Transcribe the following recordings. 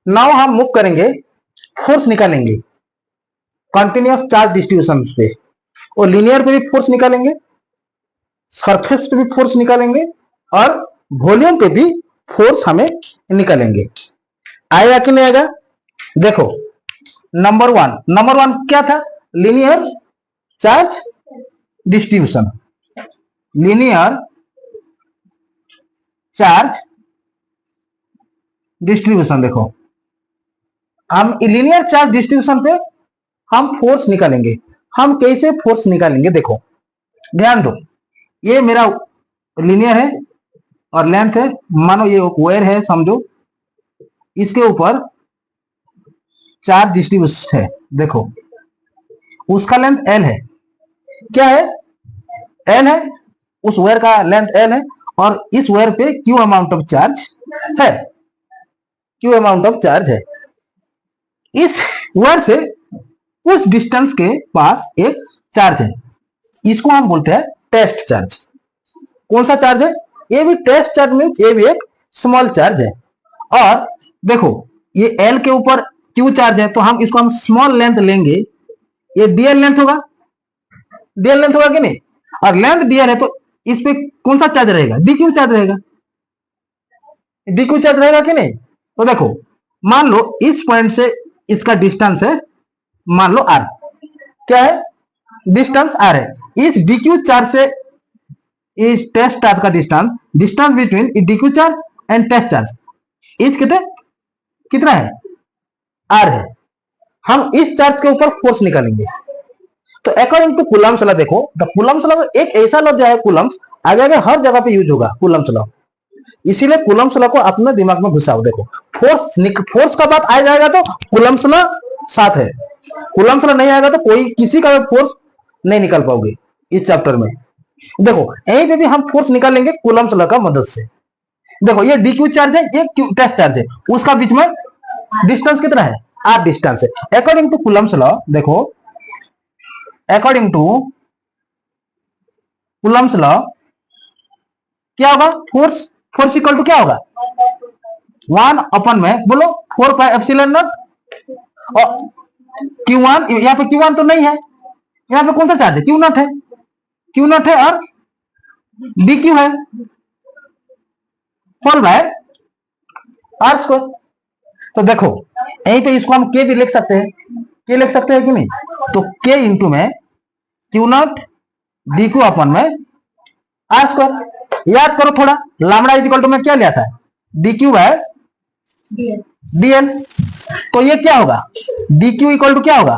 Now हम move करेंगे, force निकालेंगे कंटिन्यूअस चार्ज डिस्ट्रीब्यूशन पे, और लीनियर पे भी फोर्स निकालेंगे, सरफेस पे भी फोर्स निकालेंगे, और वॉल्यूम पे भी फोर्स हमें निकालेंगे। आएगा कि नहीं आएगा? देखो नंबर वन क्या था? Linear charge distribution. Linear charge distribution, देखो हम लीनियर चार्ज डिस्ट्रीब्यूशन पे हम फोर्स निकालेंगे। हम कैसे फोर्स निकालेंगे? देखो ध्यान दो, ये मेरा लीनियर है और लेंथ है, मानो ये वायर है समझो, इसके ऊपर चार्ज डिस्ट्रीब्यूशन है। देखो उसका लेंथ एल है, क्या है? एल है, उस वायर का लेंथ एल है, और इस वायर पे क्यू अमाउंट ऑफ चार्ज है, क्यू अमाउंट ऑफ चार्ज है। इस वायर से उस डिस्टेंस के पास एक चार्ज है, इसको हम बोलते हैं टेस्ट चार्ज। कौन सा चार्ज है? ये भी टेस्ट चार्ज मीन्स ये भी एक स्मॉल चार्ज है। और देखो ये एल के ऊपर क्यू चार्ज है, तो हम इसको हम स्मॉल लेंथ लेंगे, ये डीएल लेंथ होगा, डीएल लेंथ होगा कि नहीं? और लेंथ डीएल है तो इस पे कौन सा चार्ज रहेगा? डीक्यू चार्ज रहेगा, डीक्यू चार्ज रहेगा कि नहीं? तो देखो मान लो इस पॉइंट से इसका डिस्टेंस है, मान लो आर, क्या है? डिस्टेंस आर है। इस डीक्यू चार्ज से इस टेस्ट चार्ज का distance between DQ charge and test charge इस कितना है? आर है। हम इस चार्ज के ऊपर फोर्स निकालेंगे। तो अकॉर्डिंग टू कूलम्स लॉ, देखो द कूलम्स लॉ एक ऐसा लॉ जो है, कूलम्स आगे आगे हर जगह पे यूज होगा कूलम्स लॉ, इसीलिए कूलम्स लॉ को अपने दिमाग में घुसाओ। देखो फोर्स का बात आ जाएगा तो कूलम्स लॉ साथ है, कूलम्स लॉ नहीं आएगा तो कोई किसी का फोर्स नहीं निकाल पाओगे इस चैप्टर में। देखो यहीं पे भी हम फोर्स निकालेंगे कूलम्स लॉ का मदद से। देखो ये डीक्यू चार्ज है, ये क्यू टेस्ट चार्ज है, उसका बीच में डिस्टेंस कितना है? आर डिस्टेंस है। अकॉर्डिंग टू कूलम्स लॉ, देखो अकॉर्डिंग टू कूलम्स लॉ क्या होगा? फोर्स इक्वल टू क्या होगा? 1 में बोलो 4 पाई एप्सिलॉन नॉट, और Q1, यहाँ पे Q1 तो नहीं है, यहाँ पे कौन सा चार्ज है? Q0 है, Q0 है, और DQ है, होल बाय आर स्क्वायर। तो देखो यहीं पे इसको हम K भी लिख सकते हैं, K लिख सकते हैं कि नहीं? तो K इंटू में Q0 DQ अपन में आर स्क्वायर। याद करो थोड़ा, लैम्डा इज इक्वल टू में क्या लिया था? DQ by DL। तो ये क्या होगा? DQ इक्वल टू क्या होगा?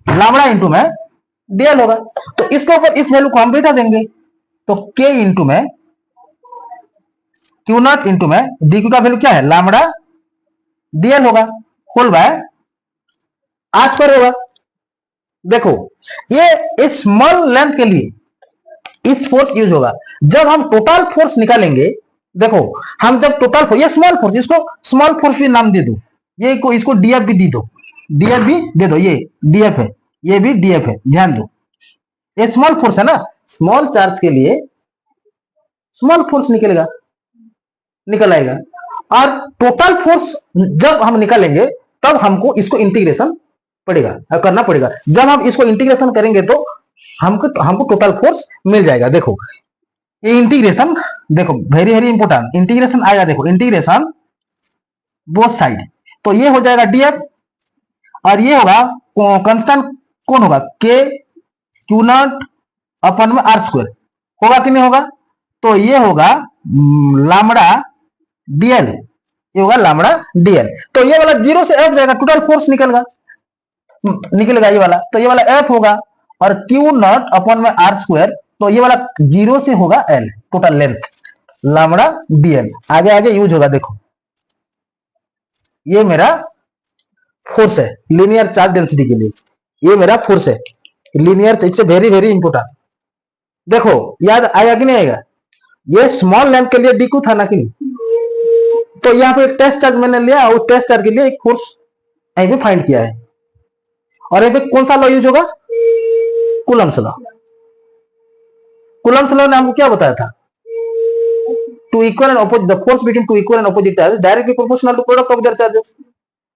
लैम्डा इंटू में DL होगा। तो इसके ऊपर इस वैल्यू को हम बैठा देंगे, तो K इंटू में Q0 इंटू में DQ का वैल्यू क्या है? लैम्डा DL होगा, होल बाय आर स्क्वायर होगा। देखो ये स्मॉल लेंथ के लिए इस फोर्स यूज होगा। जब हम टोटल फोर्स निकालेंगे, देखो हम जब टोटल फोर्स, ये स्मॉल फोर्स, इसको स्मॉल फोर्स भी नाम दे दो, ये को इसको डीएफ भी दे दो, डीएफ भी दे दो, ये डीएफ है, ये भी डीएफ है, ध्यान दो ये स्मॉल फोर्स है ना, स्मॉल चार्ज के लिए स्मॉल फोर्स निकलेगा, निकल आएगा। और टोटल फोर्स जब हम निकालेंगे तब हमको इसको इंटीग्रेशन करना पड़ेगा। जब हम इसको इंटीग्रेशन करेंगे तो हमको टोटल फोर्स मिल जाएगा। देखो ये इंटीग्रेशन, देखो वेरी वेरी इंपोर्टेंट, इंटीग्रेशन आएगा, देखो इंटीग्रेशन बोथ साइड, तो ये हो जाएगा डीएफ, और ये होगा कांस्टेंट कौन होगा? के Q0 अपन में आर स्क्वायर होगा कि नहीं होगा? तो ये होगा लैम्डा डीएल, ये होगा लैम्डा डीएल। तो ये वाला 0 से एफ जाएगा, टोटल फोर्स निकलेगा ये वाला, तो ये वाला एफ होगा, और Q0 अपन में आर स्क्वायर, तो ये वाला 0 से होगा L, total length lambda DL, आगे आगे यूज होगा। देखो ये मेरा फोर्स है लीनियर चार्ज डेंसिटी के लिए, ये मेरा फोर्स है linear, it's very very important. देखो याद आएगा कि नहीं आएगा? ये स्मॉल लेंथ के लिए डीक्यू था ना कि नहीं? तो यहाँ पे टेस्ट चार्ज मैंने लिया, और टेस्ट चार्ज के लिए एक फोर्स यहीं पे फाइंड किया है। और यहीं पे कौन सा लॉ यूज होगा? Coulomb's law. कूलम्स लॉ ने हमको क्या बताया था? Two equal and opposite, the force between two equal and opposite charges directly proportional to product of their charges.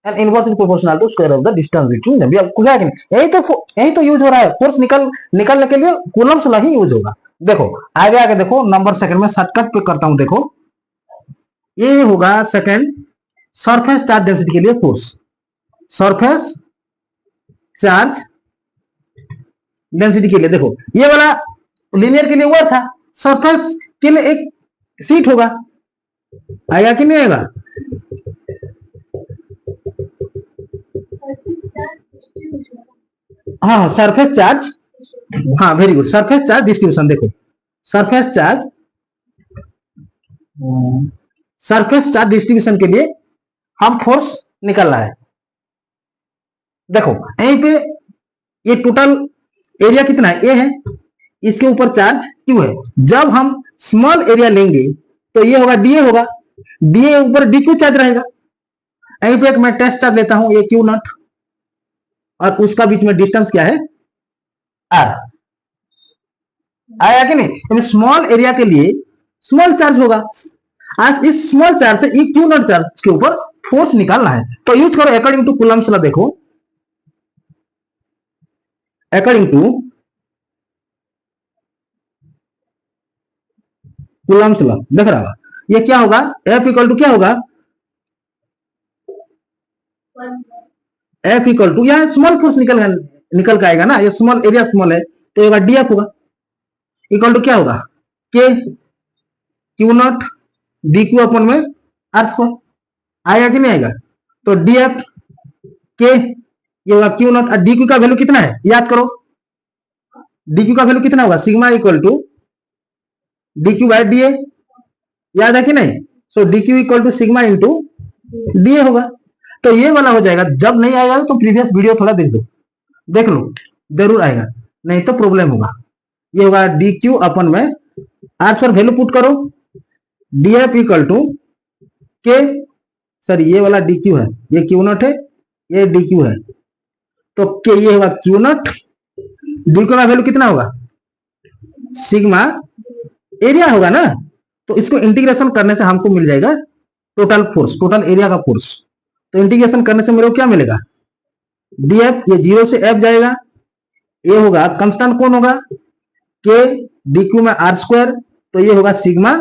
And inverse is proportional to square of the distance between them. आपको क्या यही तो use हो रहा है, force निकलने के लिए कूलम्ब्स लॉ ही यूज होगा। देखो आगे आगे देखो, नंबर सेकंड में शॉर्टकट पे करता हूं। देखो ये होगा सेकंड, सरफेस चार्ज डेंसिटी के लिए फोर्स, सरफेस चार्ज डेंसिटी के लिए। देखो ये वाला लीनियर के लिए वो था, सरफेस के लिए एक सीट होगा, आएगा कि नहीं आएगा? हाँ सरफेस चार्ज, हाँ very good, surface charge distribution. देखो सरफेस चार्ज डिस्ट्रीब्यूशन के लिए हम फोर्स निकल रहा है। देखो यहीं पे ये टोटल एरिया कितना है, ए है, इसके ऊपर चार्ज क्यू है। जब हम स्मॉल एरिया लेंगे तो ये होगा डीए होगा, डीए ऊपर डी क्यू चार्ज रहेगा। यहीं पे एक मैं टेस्ट चार्ज लेता हूं, ये क्यू नॉट, और उसका बीच में डिस्टेंस क्या है, आर। आया कि नहीं? स्मॉल एरिया के लिए स्मॉल चार्ज होगा। आज इस स्मॉल चार्ज से ई क्यू नॉट चार्ज के ऊपर फोर्स निकालना है, तो यूज करो अकॉर्डिंग टू कूलम्ब्स लॉ। देखो अकॉर्डिंग टू कूलम्ब्स लॉ देख रहा होगा, ये क्या होगा, एफ इक्वल टू क्या होगा, एफ इक्वल टू, यहां स्मॉल फोर्स निकल के आएगा ना, ये स्मॉल एरिया स्मॉल है तो ये डीएफ होगा, इक्वल टू क्या होगा, के क्यू नॉट डी क्यू अपन में आर स्क्वायर। आएगा कि नहीं आएगा? तो डीएफ के ये होगा क्यू नॉट, और डी क्यू का वैल्यू कितना है याद करो, डी क्यू का वैल्यू कितना होगा, sigma equal to d q by d A, याद है कि नहीं? So d q equal to sigma into d A होगा। तो ये वाला हो जाएगा। जब नहीं आएगा तो प्रीवियस वीडियो थोड़ा देख दो, देख लो, जरूर आएगा, नहीं तो प्रॉब्लम होगा। ये होगा डी क्यू अपन में आर पर वैल्यू पुट करो, डी एफ इक्वल टू के, सर ये वाला डी क्यू है, ये क्यू नॉट है, ये डी क्यू है, तो के ये होगा क्यू नॉट, डी क्यू का वैल्यू कितना होगा, सिग्मा एरिया होगा ना, तो इसको इंटीग्रेशन करने से हमको मिल जाएगा टोटल फोर्स, टोटल एरिया का फोर्स। तो इंटीग्रेशन करने से मेरे को क्या मिलेगा, डीएफ, ये जीरो से एफ जाएगा, ये होगा कांस्टेंट कौन होगा, के डी क्यू में आर स्क्वायर, तो ये होगा सिग्मा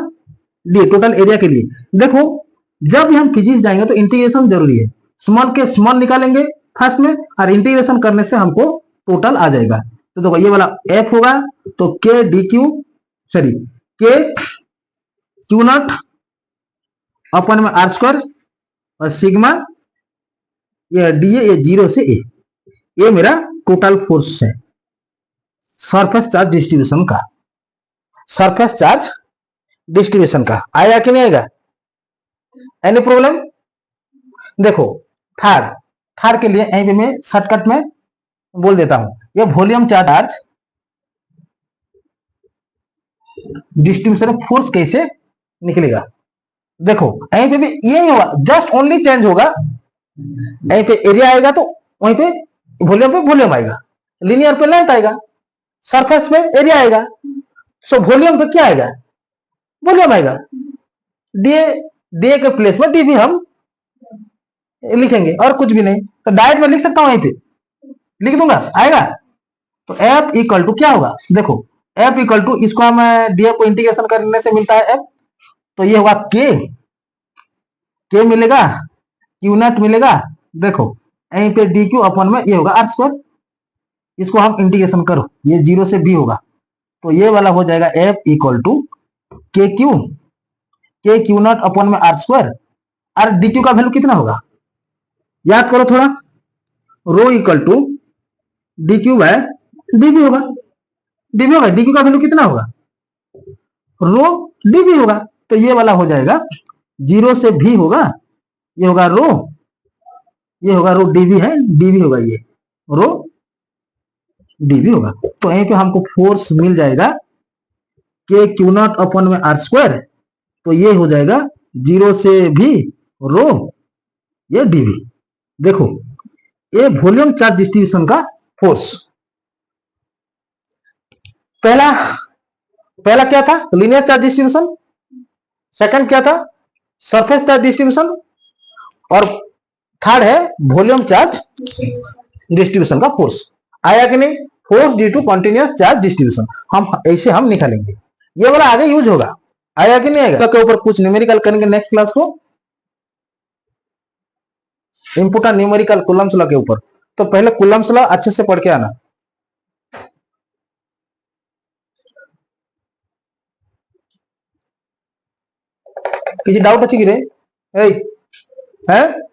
डी टोटल एरिया के लिए। देखो जब भी हम फिजिक्स जाएंगे तो इंटीग्रेशन जरूरी है, स्मॉल के स्मॉल निकालेंगे फर्स्ट में, और इंटीग्रेशन करने से हमको टोटल आ जाएगा। तो देखो ये वाला एफ होगा, तो के डी क्यू, सॉरी के क्यू नॉट अपन में आर स्क्वायर, और सिग्मा ये डी ए, ये जीरो से ए, ये मेरा टोटल फोर्स है सरफेस चार्ज डिस्ट्रीब्यूशन का, सरफेस चार्ज डिस्ट्रीब्यूशन का। आएगा कि नहीं आएगा? Any problem? देखो थर्ड के लिए यहीं पे मैं शॉर्टकट में बोल देता हूं, ये वॉल्यूम चार्ज डिस्ट्रीब्यूशन फोर्स कैसे निकलेगा। देखो यहीं पे भी यही होगा, जस्ट ओनली चेंज होगा, यहीं पे एरिया आएगा तो वहीं पे वॉल्यूम आएगा, लीनियर पे लेंथ आएगा, सरफेस पे एरिया आएगा, सो वॉल्यूम पे क्या आएगा, वॉल्यूम आएगा, डी के प्लेस में डी भी हम लिखेंगे, और कुछ भी नहीं। तो डायरेक्ट में लिख सकता हूं, यहीं पे लिख दूंगा, आएगा। तो एफ इक्वल टू क्या होगा, देखो एफ इक्वल टू, इसको हम डीएफ को इंटीग्रेशन करने से मिलता है एफ, तो ये होगा के मिलेगा, क्यू नॉट मिलेगा, देखो यहीं पे डी क्यू अपन में ये होगा आर स्क्वायर, इसको हम इंटीग्रेशन करो, ये जीरो से बी होगा, तो ये वाला हो जाएगा F equal to k q naught upon में आर स्क्वायर, और डी क्यू का वैल्यू कितना होगा, याद करो थोड़ा, rho equal to d q by d b होगा, डी बी होगा, डी क्यू का वैल्यू कितना होगा, रो डी बी होगा, तो ये वाला हो जाएगा जीरो से भी होगा, ये होगा रो, ये होगा रो डीवी है, डीवी होगा, ये रो डीवी होगा। तो यहीं पे हमको फोर्स मिल जाएगा के क्यू नॉट अपन में आर स्क्वायर, तो ये हो जाएगा जीरो से भी रो ये डीवी। देखो ये वॉल्यूम चार्ज डिस्ट्रीब्यूशन का फोर्स। पहला क्या था, लीनियर चार्ज डिस्ट्रीब्यूशन, सेकंड क्या था, सरफेस चार्ज डिस्ट्रीब्यूशन, और थर्ड है वॉल्यूम चार्ज डिस्ट्रीब्यूशन का फोर्स। आया कि नहीं? Force due to continuous charge distribution, हम ऐसे हम निकालेंगे, ये वाला आगे यूज होगा। आया कि नहीं आएगा? के ऊपर कुछ न्यूमेरिकल करेंगे नेक्स्ट क्लास को, इनपुट और न्यूमेरिकल कूलम्स लॉ के ऊपर। तो पहले कूलम्स लॉ अच्छे से पढ़ के आना। किसी डाउट अच्छी गिरे है?